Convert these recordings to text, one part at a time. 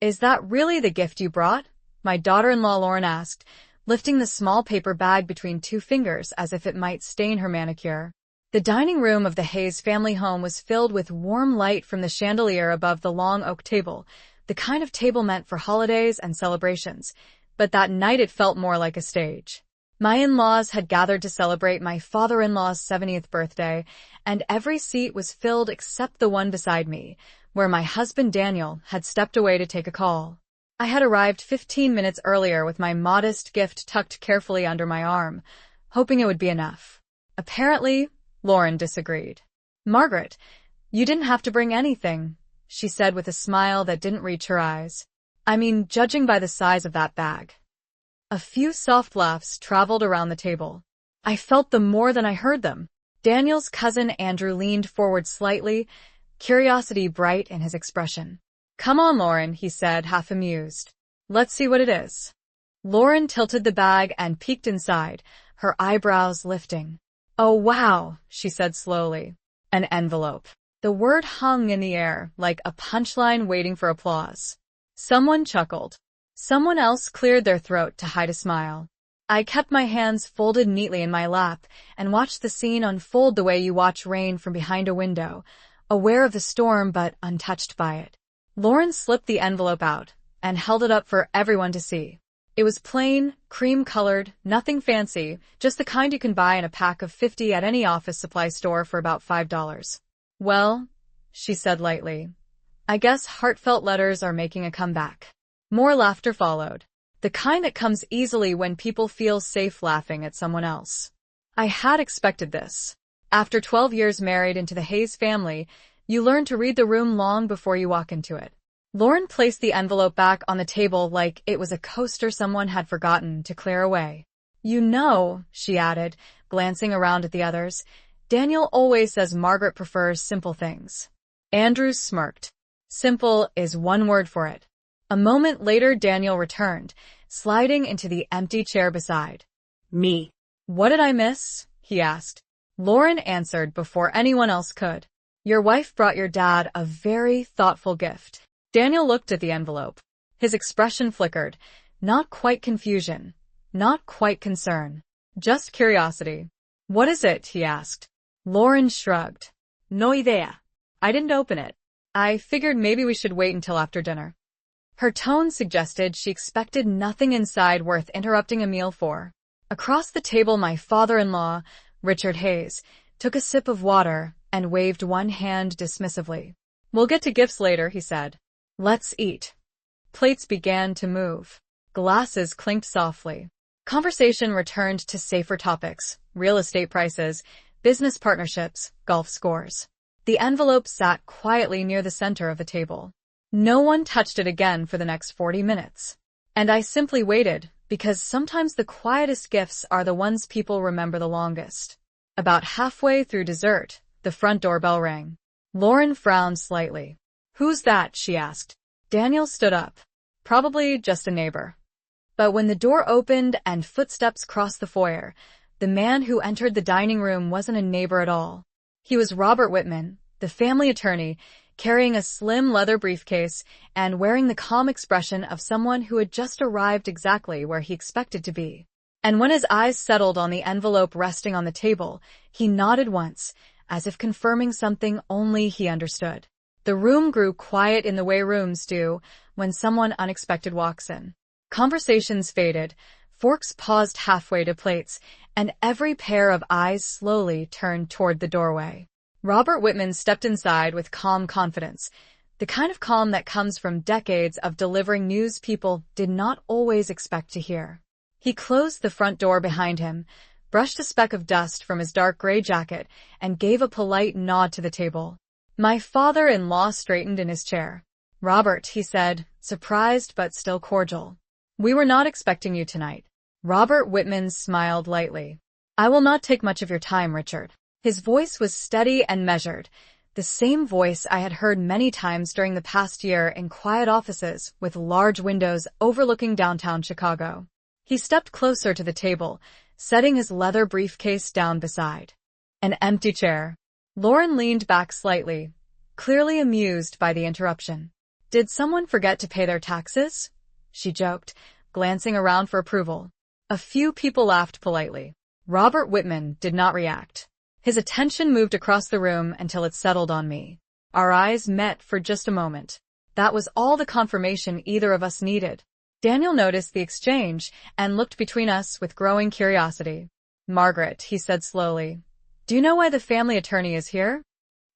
Is that really the gift you brought? My daughter-in-law Lauren asked, lifting the small paper bag between two fingers as if it might stain her manicure. The dining room of the Hayes family home was filled with warm light from the chandelier above the long oak table, the kind of table meant for holidays and celebrations, but that night it felt more like a stage. My in-laws had gathered to celebrate my father-in-law's 70th birthday, and every seat was filled except the one beside me, where my husband Daniel had stepped away to take a call. I had arrived 15 minutes earlier with my modest gift tucked carefully under my arm, hoping it would be enough. Apparently, Lauren disagreed. "Margaret, you didn't have to bring anything," she said with a smile that didn't reach her eyes. "I mean, judging by the size of that bag." A few soft laughs traveled around the table. I felt them more than I heard them. Daniel's cousin Andrew leaned forward slightly, curiosity bright in his expression. "Come on, Lauren," he said, half amused. "Let's see what it is." Lauren tilted the bag and peeked inside, her eyebrows lifting. "Oh, wow," she said slowly. "An envelope." The word hung in the air, like a punchline waiting for applause. Someone chuckled. Someone else cleared their throat to hide a smile. I kept my hands folded neatly in my lap and watched the scene unfold the way you watch rain from behind a window, aware of the storm but untouched by it. Lauren slipped the envelope out and held it up for everyone to see. It was plain, cream-colored, nothing fancy, just the kind you can buy in a pack of 50 at any office supply store for about $5. "Well," she said lightly, "I guess heartfelt letters are making a comeback." More laughter followed, the kind that comes easily when people feel safe laughing at someone else. I had expected this. After 12 years married into the Hayes family, you learn to read the room long before you walk into it. Lauren placed the envelope back on the table like it was a coaster someone had forgotten to clear away. "You know," she added, glancing around at the others, "Daniel always says Margaret prefers simple things." Andrew smirked. Simple is one word for it. A moment later, Daniel returned, sliding into the empty chair beside me. "What did I miss?" he asked. Lauren answered before anyone else could. "Your wife brought your dad a very thoughtful gift." Daniel looked at the envelope. His expression flickered. Not quite confusion. Not quite concern. Just curiosity. "What is it?" he asked. Lauren shrugged. "No idea. I didn't open it. I figured maybe we should wait until after dinner." Her tone suggested she expected nothing inside worth interrupting a meal for. Across the table, my father-in-law, Richard Hayes, took a sip of water and waved one hand dismissively. "We'll get to gifts later," he said. "Let's eat." Plates began to move. Glasses clinked softly. Conversation returned to safer topics: real estate prices, business partnerships, golf scores. The envelope sat quietly near the center of the table. No one touched it again for the next 40 minutes. And I simply waited, because sometimes the quietest gifts are the ones people remember the longest. About halfway through dessert, the front door bell rang. Lauren frowned slightly. "Who's that?" she asked. Daniel stood up. "Probably just a neighbor." But when the door opened and footsteps crossed the foyer, the man who entered the dining room wasn't a neighbor at all. He was Robert Whitman, the family attorney, carrying a slim leather briefcase and wearing the calm expression of someone who had just arrived exactly where he expected to be. And when his eyes settled on the envelope resting on the table, he nodded once, as if confirming something only he understood. The room grew quiet in the way rooms do when someone unexpected walks in. Conversations faded, forks paused halfway to plates, and every pair of eyes slowly turned toward the doorway. Robert Whitman stepped inside with calm confidence, the kind of calm that comes from decades of delivering news people did not always expect to hear. He closed the front door behind him, brushed a speck of dust from his dark gray jacket, and gave a polite nod to the table. My father-in-law straightened in his chair. "Robert," he said, surprised but still cordial. "We were not expecting you tonight." Robert Whitman smiled lightly. "I will not take much of your time, Richard." His voice was steady and measured, the same voice I had heard many times during the past year in quiet offices with large windows overlooking downtown Chicago. He stepped closer to the table, setting his leather briefcase down beside an empty chair. Lauren leaned back slightly, clearly amused by the interruption. Did someone forget to pay their taxes? She joked, glancing around for approval. A few people laughed politely. Robert Whitman did not react. His attention moved across the room until it settled on me. Our eyes met for just a moment. That was all the confirmation either of us needed. Daniel noticed the exchange and looked between us with growing curiosity. Margaret, he said slowly, do you know why the family attorney is here?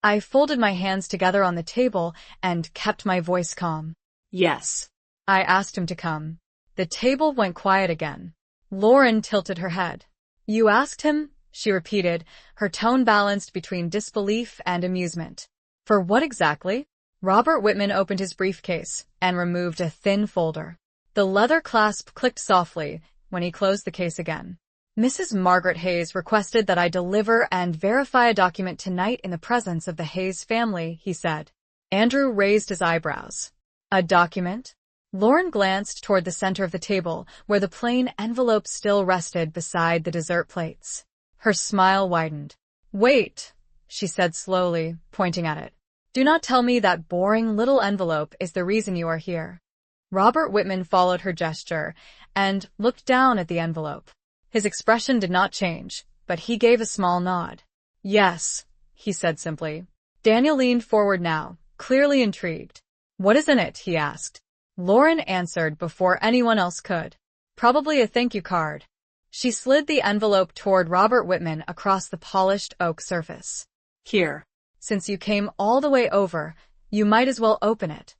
I folded my hands together on the table and kept my voice calm. Yes. I asked him to come. The table went quiet again. Lauren tilted her head. You asked him? She repeated, her tone balanced between disbelief and amusement. For what exactly? Robert Whitman opened his briefcase and removed a thin folder. The leather clasp clicked softly when he closed the case again. Mrs. Margaret Hayes requested that I deliver and verify a document tonight in the presence of the Hayes family, he said. Andrew raised his eyebrows. A document? Lauren glanced toward the center of the table, where the plain envelope still rested beside the dessert plates. Her smile widened. Wait, she said slowly, pointing at it. Do not tell me that boring little envelope is the reason you are here. Robert Whitman followed her gesture and looked down at the envelope. His expression did not change, but he gave a small nod. Yes, he said simply. Daniel leaned forward now, clearly intrigued. What is in it? He asked. Lauren answered before anyone else could. Probably a thank you card. She slid the envelope toward Robert Whitman across the polished oak surface. Here. Since you came all the way over, you might as well open it.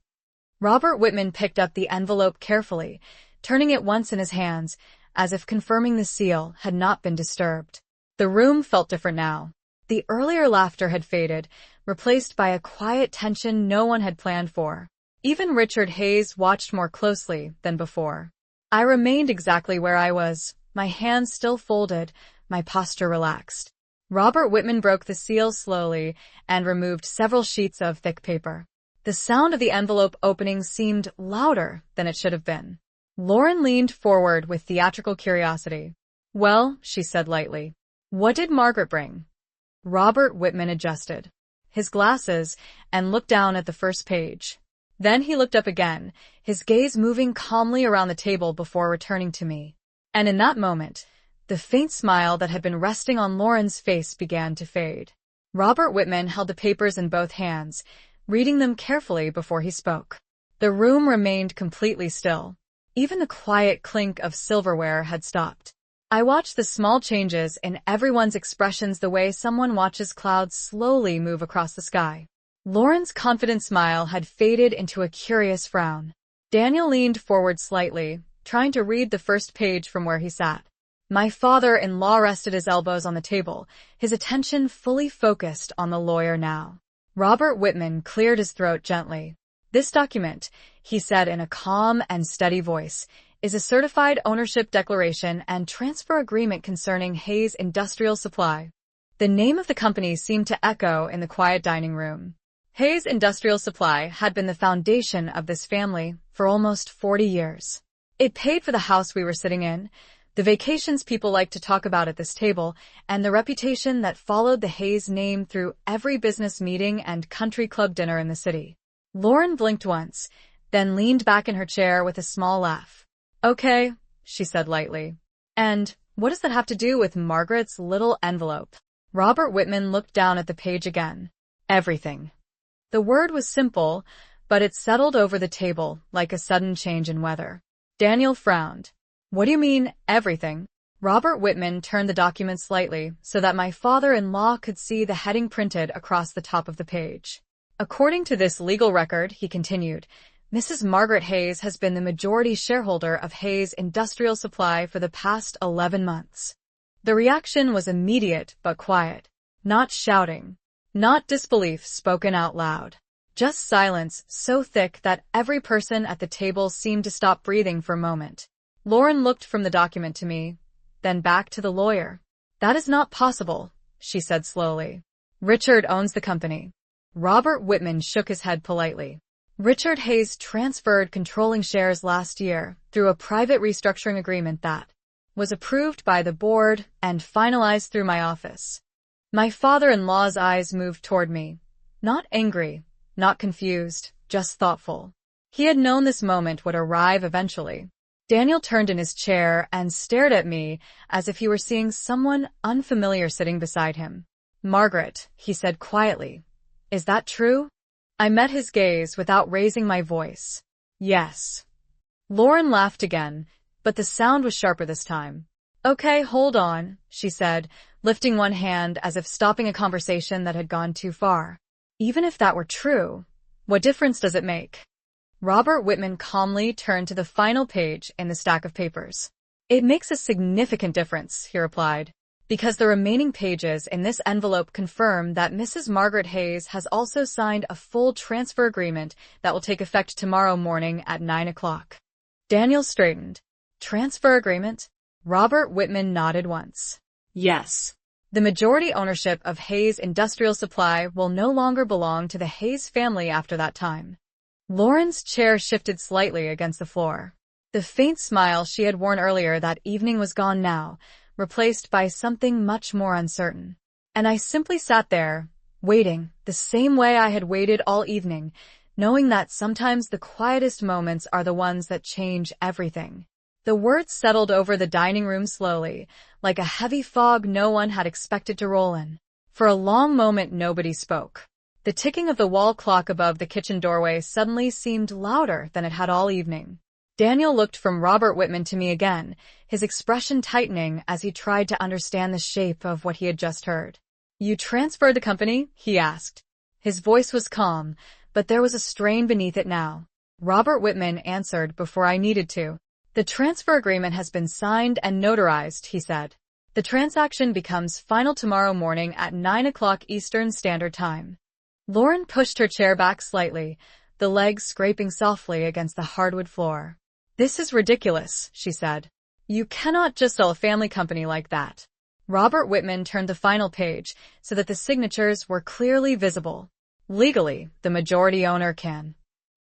Robert Whitman picked up the envelope carefully, turning it once in his hands, as if confirming the seal had not been disturbed. The room felt different now. The earlier laughter had faded, replaced by a quiet tension no one had planned for. Even Richard Hayes watched more closely than before. I remained exactly where I was, my hands still folded, my posture relaxed. Robert Whitman broke the seal slowly and removed several sheets of thick paper. The sound of the envelope opening seemed louder than it should have been. Lauren leaned forward with theatrical curiosity. Well, she said lightly. What did Margaret bring? Robert Whitman adjusted his glasses and looked down at the first page. Then he looked up again, his gaze moving calmly around the table before returning to me. And in that moment, the faint smile that had been resting on Lauren's face began to fade. Robert Whitman held the papers in both hands, reading them carefully before he spoke. The room remained completely still. Even the quiet clink of silverware had stopped. I watched the small changes in everyone's expressions the way someone watches clouds slowly move across the sky. Lauren's confident smile had faded into a curious frown. Daniel leaned forward slightly, trying to read the first page from where he sat. My father-in-law rested his elbows on the table, his attention fully focused on the lawyer now. Robert Whitman cleared his throat gently. This document, he said in a calm and steady voice, is a certified ownership declaration and transfer agreement concerning Hayes Industrial Supply. The name of the company seemed to echo in the quiet dining room. Hayes Industrial Supply had been the foundation of this family for almost 40 years. It paid for the house we were sitting in, the vacations people liked to talk about at this table, and the reputation that followed the Hayes name through every business meeting and country club dinner in the city. Lauren blinked once, then leaned back in her chair with a small laugh. Okay, she said lightly. And what does that have to do with Margaret's little envelope? Robert Whitman looked down at the page again. Everything. The word was simple, but it settled over the table like a sudden change in weather. Daniel frowned. What do you mean, everything? Robert Whitman turned the document slightly so that my father-in-law could see the heading printed across the top of the page. According to this legal record, he continued, Mrs. Margaret Hayes has been the majority shareholder of Hayes Industrial Supply for the past 11 months. The reaction was immediate but quiet. Not shouting. Not disbelief spoken out loud. Just silence so thick that every person at the table seemed to stop breathing for a moment. Lauren looked from the document to me, then back to the lawyer. That is not possible, she said slowly. Richard owns the company. Robert Whitman shook his head politely. Richard Hayes transferred controlling shares last year through a private restructuring agreement that was approved by the board and finalized through my office. My father-in-law's eyes moved toward me. Not angry, not confused, just thoughtful. He had known this moment would arrive eventually. Daniel turned in his chair and stared at me as if he were seeing someone unfamiliar sitting beside him. "Margaret," he said quietly, "is that true?" I met his gaze without raising my voice. "Yes." Lauren laughed again, but the sound was sharper this time. "Okay, hold on," she said, lifting one hand as if stopping a conversation that had gone too far. "Even if that were true, what difference does it make?" Robert Whitman calmly turned to the final page in the stack of papers. "It makes a significant difference," he replied, "because the remaining pages in this envelope confirm that Mrs. Margaret Hayes has also signed a full transfer agreement that will take effect tomorrow morning at 9 o'clock. Daniel straightened. "Transfer agreement?" Robert Whitman nodded once. "Yes. The majority ownership of Hayes Industrial Supply will no longer belong to the Hayes family after that time." Lauren's chair shifted slightly against the floor. The faint smile she had worn earlier that evening was gone now, replaced by something much more uncertain. And I simply sat there, waiting, the same way I had waited all evening, knowing that sometimes the quietest moments are the ones that change everything. The words settled over the dining room slowly, like a heavy fog no one had expected to roll in. For a long moment nobody spoke. The ticking of the wall clock above the kitchen doorway suddenly seemed louder than it had all evening. Daniel looked from Robert Whitman to me again, his expression tightening as he tried to understand the shape of what he had just heard. "You transferred the company?" he asked. His voice was calm, but there was a strain beneath it now. Robert Whitman answered before I needed to. "The transfer agreement has been signed and notarized," he said. "The transaction becomes final tomorrow morning at 9 o'clock Eastern Standard Time." Lauren pushed her chair back slightly, the legs scraping softly against the hardwood floor. "This is ridiculous," she said. "You cannot just sell a family company like that." Robert Whitman turned the final page so that the signatures were clearly visible. "Legally, the majority owner can."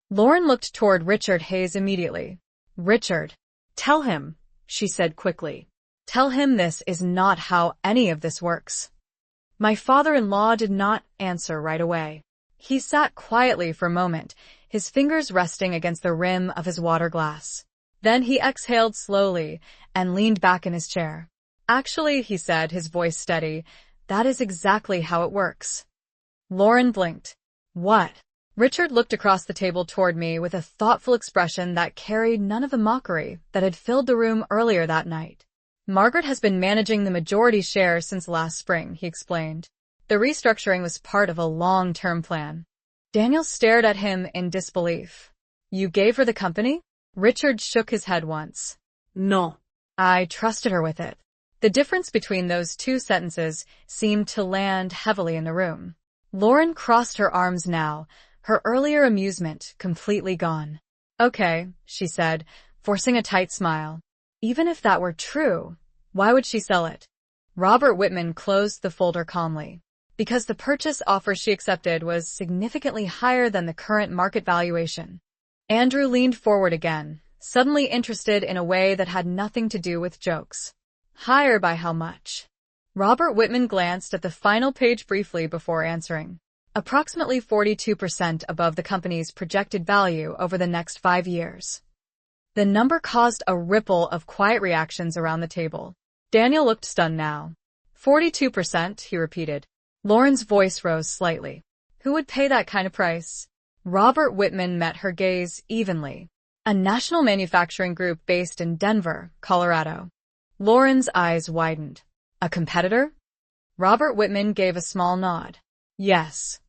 Lauren looked toward Richard Hayes immediately. "Richard, tell him," she said quickly. "Tell him this is not how any of this works." My father-in-law did not answer right away. He sat quietly for a moment, his fingers resting against the rim of his water glass. Then he exhaled slowly and leaned back in his chair. "Actually," he said, his voice steady, "that is exactly how it works." Lauren blinked. "What?" Richard looked across the table toward me with a thoughtful expression that carried none of the mockery that had filled the room earlier that night. "Margaret has been managing the majority share since last spring," he explained. "The restructuring was part of a long-term plan." Daniel stared at him in disbelief. "You gave her the company?" Richard shook his head once. "No. I trusted her with it." The difference between those two sentences seemed to land heavily in the room. Lauren crossed her arms now, her earlier amusement completely gone. "Okay," she said, forcing a tight smile. "Even if that were true, why would she sell it?" Robert Whitman closed the folder calmly. "Because the purchase offer she accepted was significantly higher than the current market valuation." Andrew leaned forward again, suddenly interested in a way that had nothing to do with jokes. "Higher by how much?" Robert Whitman glanced at the final page briefly before answering. "Approximately 42% above the company's projected value over the next 5 years." The number caused a ripple of quiet reactions around the table. Daniel looked stunned now. 42%, he repeated. Lauren's voice rose slightly. "Who would pay that kind of price?" Robert Whitman met her gaze evenly. "A national manufacturing group based in Denver, Colorado." Lauren's eyes widened. "A competitor?" Robert Whitman gave a small nod. "Yes."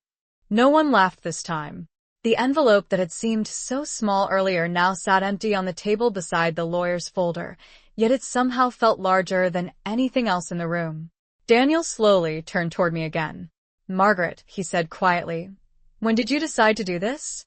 No one laughed this time. The envelope that had seemed so small earlier now sat empty on the table beside the lawyer's folder, yet it somehow felt larger than anything else in the room. Daniel slowly turned toward me again. "Margaret," he said quietly, "when did you decide to do this?"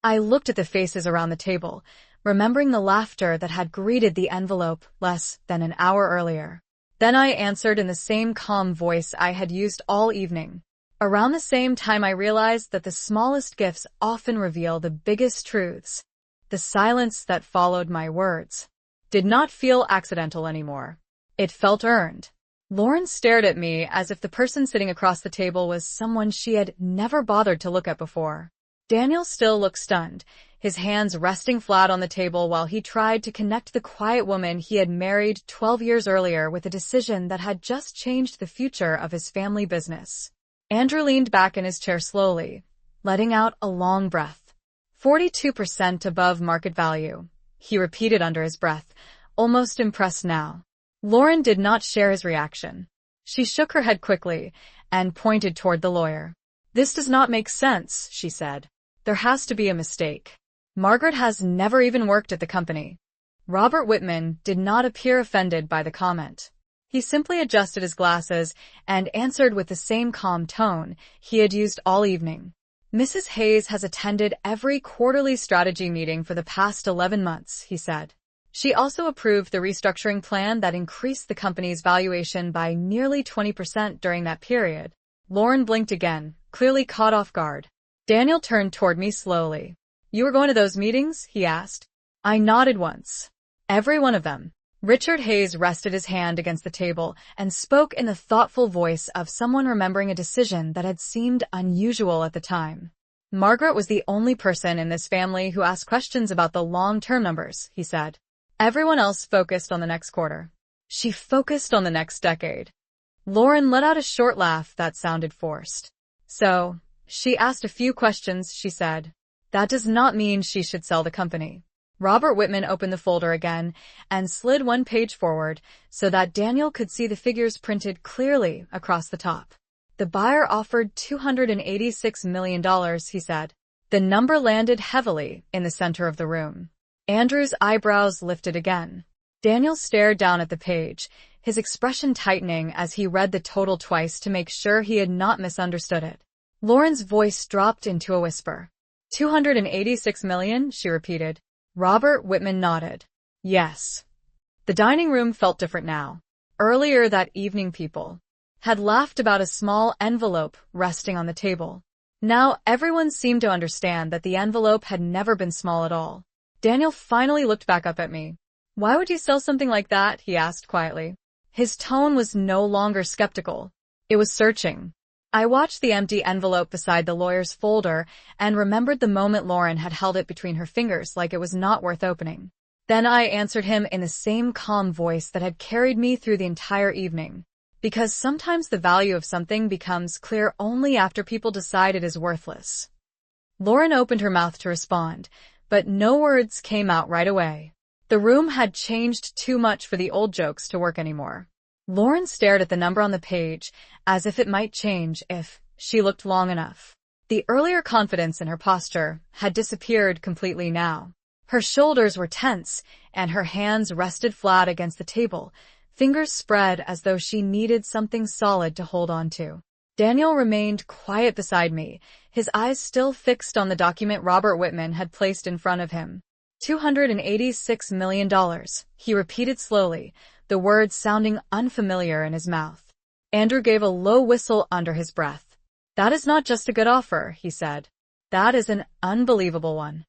I looked at the faces around the table, remembering the laughter that had greeted the envelope less than an hour earlier. Then I answered in the same calm voice I had used all evening. Around the same time I realized that the smallest gifts often reveal the biggest truths. The silence that followed my words did not feel accidental anymore. It felt earned. Lauren stared at me as if the person sitting across the table was someone she had never bothered to look at before. Daniel still looked stunned, his hands resting flat on the table while he tried to connect the quiet woman he had married 12 years earlier with a decision that had just changed the future of his family business. Andrew leaned back in his chair slowly, letting out a long breath. 42% above market value, he repeated under his breath, almost impressed now. Lauren did not share his reaction. She shook her head quickly and pointed toward the lawyer. "This does not make sense," she said. "There has to be a mistake. Margaret has never even worked at the company." Robert Whitman did not appear offended by the comment. He simply adjusted his glasses and answered with the same calm tone he had used all evening. "Mrs. Hayes has attended every quarterly strategy meeting for the past 11 months, he said. She also approved the restructuring plan that increased the company's valuation by nearly 20% during that period. Lauren blinked again, clearly caught off guard. Daniel turned toward me slowly. "You were going to those meetings?" he asked. I nodded once. "Every one of them." Richard Hayes rested his hand against the table and spoke in the thoughtful voice of someone remembering a decision that had seemed unusual at the time. "Margaret was the only person in this family who asked questions about the long-term numbers," he said. "Everyone else focused on the next quarter. She focused on the next decade." Lauren let out a short laugh that sounded forced. "So, she asked a few questions," she said. "That does not mean she should sell the company." Robert Whitman opened the folder again and slid one page forward so that Daniel could see the figures printed clearly across the top. "The buyer offered $286 million, he said. The number landed heavily in the center of the room. Andrew's eyebrows lifted again. Daniel stared down at the page, his expression tightening as he read the total twice to make sure he had not misunderstood it. Lauren's voice dropped into a whisper. $286 million, she repeated. Robert Whitman nodded. Yes. The dining room felt different now. Earlier that evening people had laughed about a small envelope resting on the table. Now everyone seemed to understand that the envelope had never been small at all. Daniel finally looked back up at me. "Why would you sell something like that?" he asked quietly. His tone was no longer skeptical. It was searching. I watched the empty envelope beside the lawyer's folder and remembered the moment Lauren had held it between her fingers like it was not worth opening. Then I answered him in the same calm voice that had carried me through the entire evening. Because sometimes the value of something becomes clear only after people decide it is worthless. Lauren opened her mouth to respond, but no words came out right away. The room had changed too much for the old jokes to work anymore. Lauren stared at the number on the page, as if it might change if she looked long enough. The earlier confidence in her posture had disappeared completely now. Her shoulders were tense, and her hands rested flat against the table, fingers spread as though she needed something solid to hold on to. Daniel remained quiet beside me, his eyes still fixed on the document Robert Whitman had placed in front of him. $286 million, he repeated slowly, the words sounding unfamiliar in his mouth. Andrew gave a low whistle under his breath. "That is not just a good offer," he said. "That is an unbelievable one."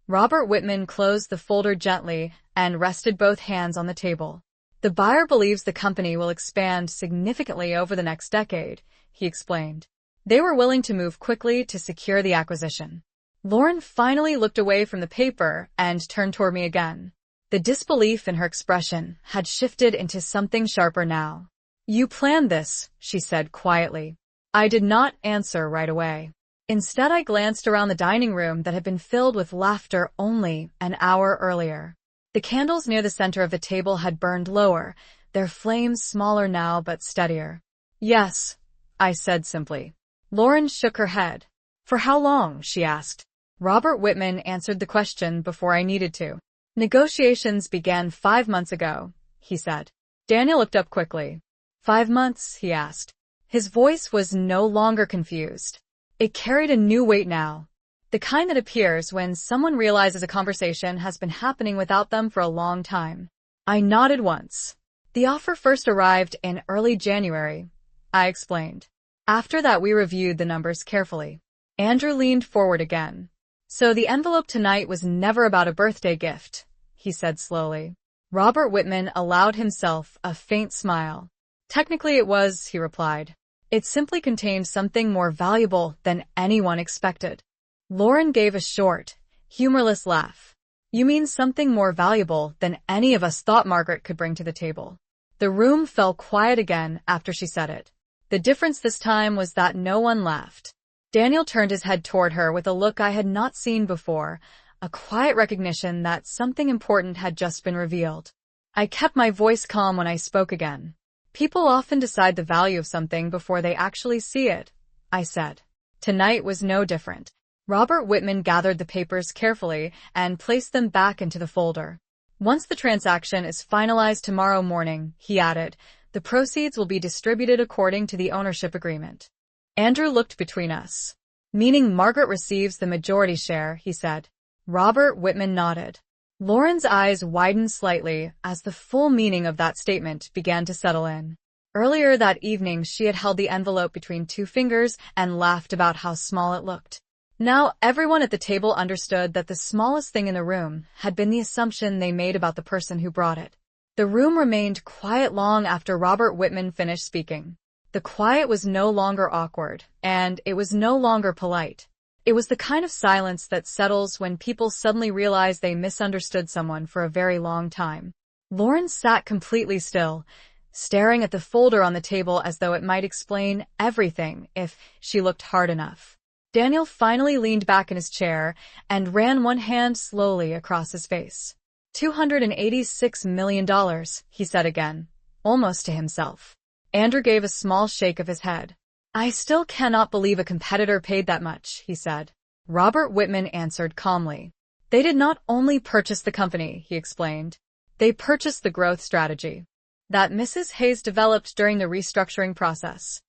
Robert Whitman closed the folder gently and rested both hands on the table. "The buyer believes the company will expand significantly over the next decade," he explained. "They were willing to move quickly to secure the acquisition." Lauren finally looked away from the paper and turned toward me again. The disbelief in her expression had shifted into something sharper now. "You planned this," she said quietly. I did not answer right away. Instead, I glanced around the dining room that had been filled with laughter only an hour earlier. The candles near the center of the table had burned lower, their flames smaller now but steadier. "Yes," I said simply. Lauren shook her head. "For how long?" she asked. Robert Whitman answered the question before I needed to. "Negotiations began 5 months ago," he said. Daniel looked up quickly. 5 months, he asked. His voice was no longer confused. It carried a new weight now. The kind that appears when someone realizes a conversation has been happening without them for a long time. I nodded once. "The offer first arrived in early January," I explained. "After that, we reviewed the numbers carefully." Andrew leaned forward again. "So the envelope tonight was never about a birthday gift," he said slowly. Robert Whitman allowed himself a faint smile. "Technically it was," he replied. "It simply contained something more valuable than anyone expected." Lauren gave a short, humorless laugh. You mean something more valuable than any of us thought Margaret could bring to the table. The room fell quiet again after she said it. The difference this time was that no one laughed. Daniel turned his head toward her with a look I had not seen before, a quiet recognition that something important had just been revealed. I kept my voice calm when I spoke again. People often decide the value of something before they actually see it, I said. Tonight was no different. Robert Whitman gathered the papers carefully and placed them back into the folder. Once the transaction is finalized tomorrow morning, he added, the proceeds will be distributed according to the ownership agreement. Andrew looked between us. Meaning Margaret receives the majority share, he said. Robert Whitman nodded. Lauren's eyes widened slightly as the full meaning of that statement began to settle in. Earlier that evening, she had held the envelope between two fingers and laughed about how small it looked. Now everyone at the table understood that the smallest thing in the room had been the assumption they made about the person who brought it. The room remained quiet long after Robert Whitman finished speaking. The quiet was no longer awkward, and it was no longer polite. It was the kind of silence that settles when people suddenly realize they misunderstood someone for a very long time. Lauren sat completely still, staring at the folder on the table as though it might explain everything if she looked hard enough. Daniel finally leaned back in his chair and ran one hand slowly across his face. $286 million, he said again, almost to himself. Andrew gave a small shake of his head. I still cannot believe a competitor paid that much, he said. Robert Whitman answered calmly. They did not only purchase the company, he explained. They purchased the growth strategy that Mrs. Hayes developed during the restructuring process.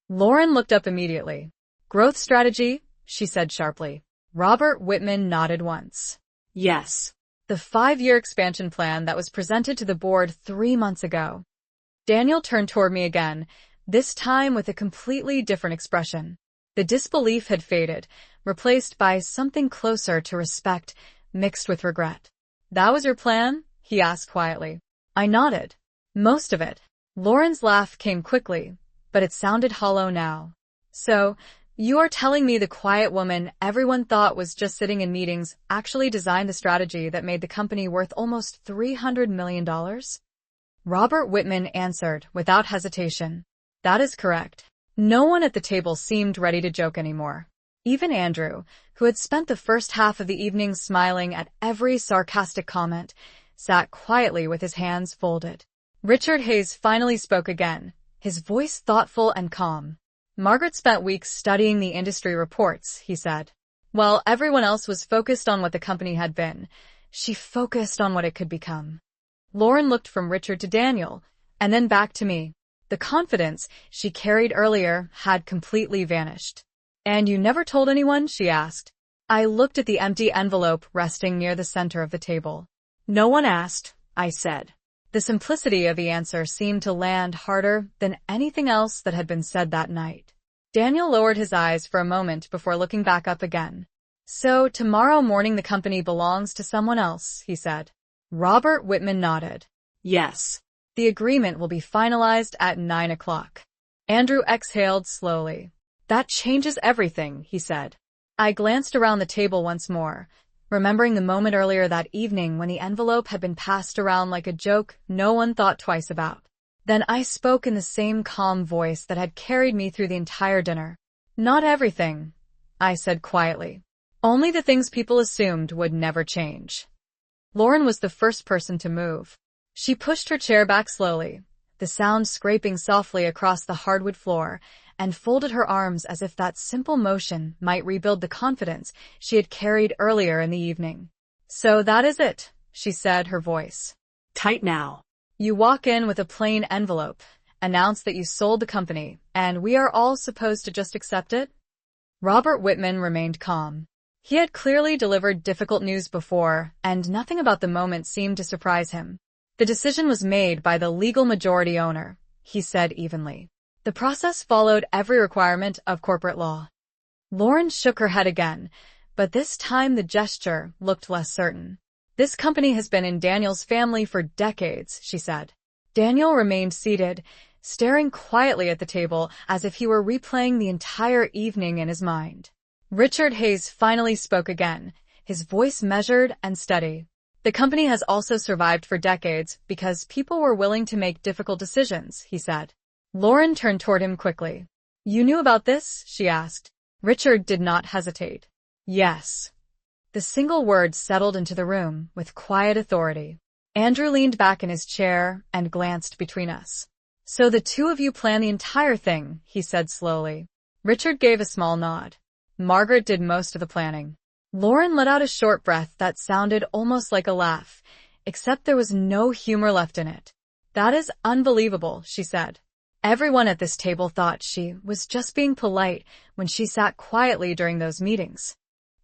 Lauren looked up immediately. Growth strategy? She said sharply. Robert Whitman nodded once. Yes. The 5-year expansion plan that was presented to the board 3 months ago. Daniel turned toward me again, this time with a completely different expression. The disbelief had faded, replaced by something closer to respect, mixed with regret. That was your plan? He asked quietly. I nodded. Most of it. Lauren's laugh came quickly, but it sounded hollow now. So, you are telling me the quiet woman everyone thought was just sitting in meetings actually designed the strategy that made the company worth almost $300 million? Robert Whitman answered without hesitation. That is correct. No one at the table seemed ready to joke anymore. Even Andrew, who had spent the first half of the evening smiling at every sarcastic comment, sat quietly with his hands folded. Richard Hayes finally spoke again, his voice thoughtful and calm. Margaret spent weeks studying the industry reports, he said. While everyone else was focused on what the company had been, she focused on what it could become. Lauren looked from Richard to Daniel, and then back to me. The confidence she carried earlier had completely vanished. And you never told anyone? She asked. I looked at the empty envelope resting near the center of the table. No one asked, I said. The simplicity of the answer seemed to land harder than anything else that had been said that night. Daniel lowered his eyes for a moment before looking back up again. So tomorrow morning the company belongs to someone else, he said. Robert Whitman nodded. Yes. The agreement will be finalized at 9 o'clock. Andrew exhaled slowly. That changes everything, he said. I glanced around the table once more, remembering the moment earlier that evening when the envelope had been passed around like a joke no one thought twice about. Then I spoke in the same calm voice that had carried me through the entire dinner. Not everything, I said quietly. Only the things people assumed would never change. Lauren was the first person to move. She pushed her chair back slowly, the sound scraping softly across the hardwood floor, and folded her arms as if that simple motion might rebuild the confidence she had carried earlier in the evening. So that is it, she said, her voice tight now. You walk in with a plain envelope, announce that you sold the company, and we are all supposed to just accept it? Robert Whitman remained calm. He had clearly delivered difficult news before, and nothing about the moment seemed to surprise him. The decision was made by the legal majority owner, he said evenly. The process followed every requirement of corporate law. Lauren shook her head again, but this time the gesture looked less certain. This company has been in Daniel's family for decades, she said. Daniel remained seated, staring quietly at the table as if he were replaying the entire evening in his mind. Richard Hayes finally spoke again, his voice measured and steady. "The company has also survived for decades because people were willing to make difficult decisions," he said. Lauren turned toward him quickly. "You knew about this?" she asked. Richard did not hesitate. "Yes." The single word settled into the room with quiet authority. Andrew leaned back in his chair and glanced between us. "So the two of you planned the entire thing," he said slowly. Richard gave a small nod. "Margaret did most of the planning." Lauren let out a short breath that sounded almost like a laugh, except there was no humor left in it. "That is unbelievable," she said. Everyone at this table thought she was just being polite when she sat quietly during those meetings.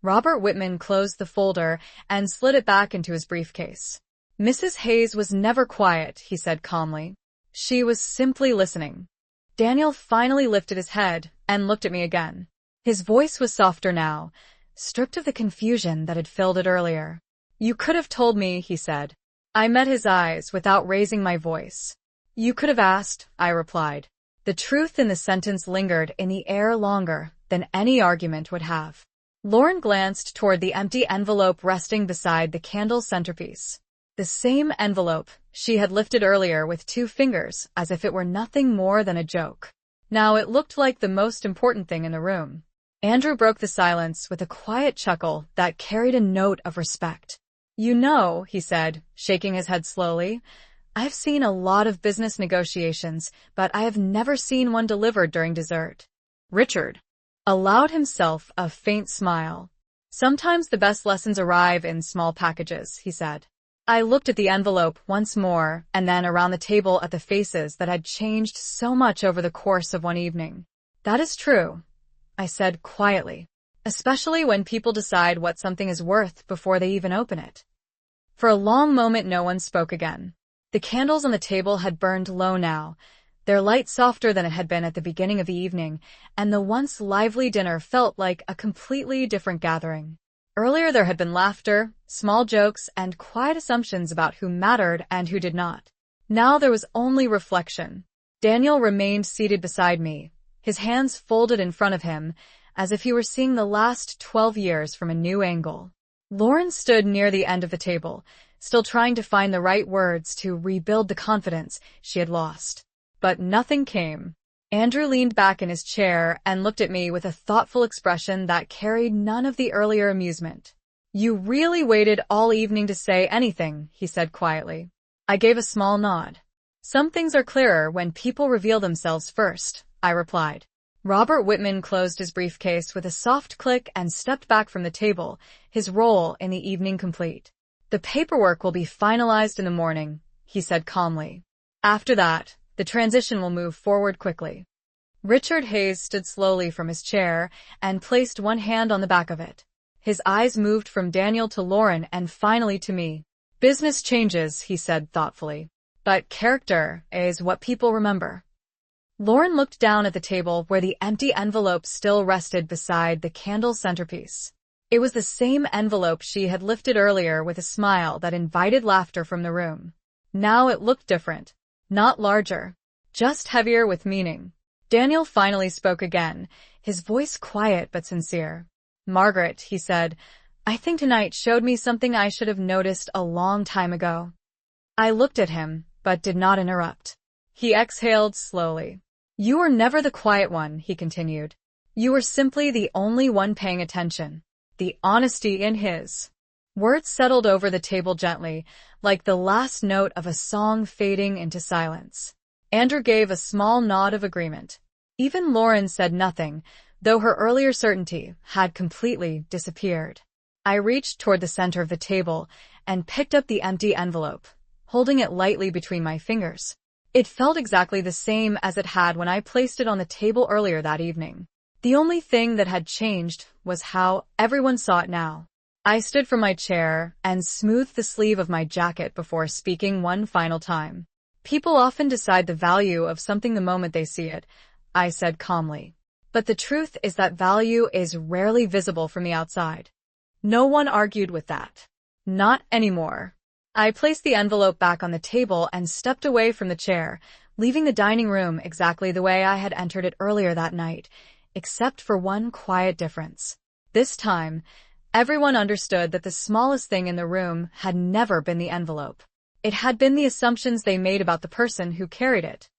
Robert Whitman closed the folder and slid it back into his briefcase. "Mrs. Hayes was never quiet," he said calmly. "She was simply listening." Daniel finally lifted his head and looked at me again. His voice was softer now, stripped of the confusion that had filled it earlier. "You could have told me," he said. I met his eyes without raising my voice. "You could have asked," I replied. The truth in the sentence lingered in the air longer than any argument would have. Lauren glanced toward the empty envelope resting beside the candle centerpiece. The same envelope she had lifted earlier with 2 fingers as if it were nothing more than a joke. Now it looked like the most important thing in the room. Andrew broke the silence with a quiet chuckle that carried a note of respect. "You know," he said, shaking his head slowly, "I've seen a lot of business negotiations, but I have never seen one delivered during dessert." Richard allowed himself a faint smile. "Sometimes the best lessons arrive in small packages," he said. I looked at the envelope once more and then around the table at the faces that had changed so much over the course of one evening. "That is true," I said quietly, "especially when people decide what something is worth before they even open it." For a long moment no one spoke again. The candles on the table had burned low now, their light softer than it had been at the beginning of the evening, and the once lively dinner felt like a completely different gathering. Earlier there had been laughter, small jokes, and quiet assumptions about who mattered and who did not. Now there was only reflection. Daniel remained seated beside me, his hands folded in front of him, as if he were seeing the last 12 years from a new angle. Lauren stood near the end of the table, still trying to find the right words to rebuild the confidence she had lost. But nothing came. Andrew leaned back in his chair and looked at me with a thoughtful expression that carried none of the earlier amusement. "You really waited all evening to say anything," he said quietly. I gave a small nod. "Some things are clearer when people reveal themselves first," I replied. Robert Whitman closed his briefcase with a soft click and stepped back from the table, his role in the evening complete. "The paperwork will be finalized in the morning," he said calmly. "After that, the transition will move forward quickly." Richard Hayes stood slowly from his chair and placed one hand on the back of it. His eyes moved from Daniel to Lauren and finally to me. "Business changes," he said thoughtfully, "but character is what people remember." Lauren looked down at the table where the empty envelope still rested beside the candle centerpiece. It was the same envelope she had lifted earlier with a smile that invited laughter from the room. Now it looked different. Not larger, just heavier with meaning. Daniel finally spoke again, his voice quiet but sincere. "Margaret," he said, "I think tonight showed me something I should have noticed a long time ago." I looked at him, but did not interrupt. He exhaled slowly. "You were never the quiet one," he continued. "You were simply the only one paying attention." The honesty in his words settled over the table gently, like the last note of a song fading into silence. Andrew gave a small nod of agreement. Even Lauren said nothing, though her earlier certainty had completely disappeared. I reached toward the center of the table and picked up the empty envelope, holding it lightly between my fingers. It felt exactly the same as it had when I placed it on the table earlier that evening. The only thing that had changed was how everyone saw it now. I stood from my chair and smoothed the sleeve of my jacket before speaking one final time. "People often decide the value of something the moment they see it," I said calmly. "But the truth is that value is rarely visible from the outside." No one argued with that. Not anymore. I placed the envelope back on the table and stepped away from the chair, leaving the dining room exactly the way I had entered it earlier that night, except for one quiet difference. This time, Everyone understood that the smallest thing in the room had never been the envelope. It had been the assumptions they made about the person who carried it.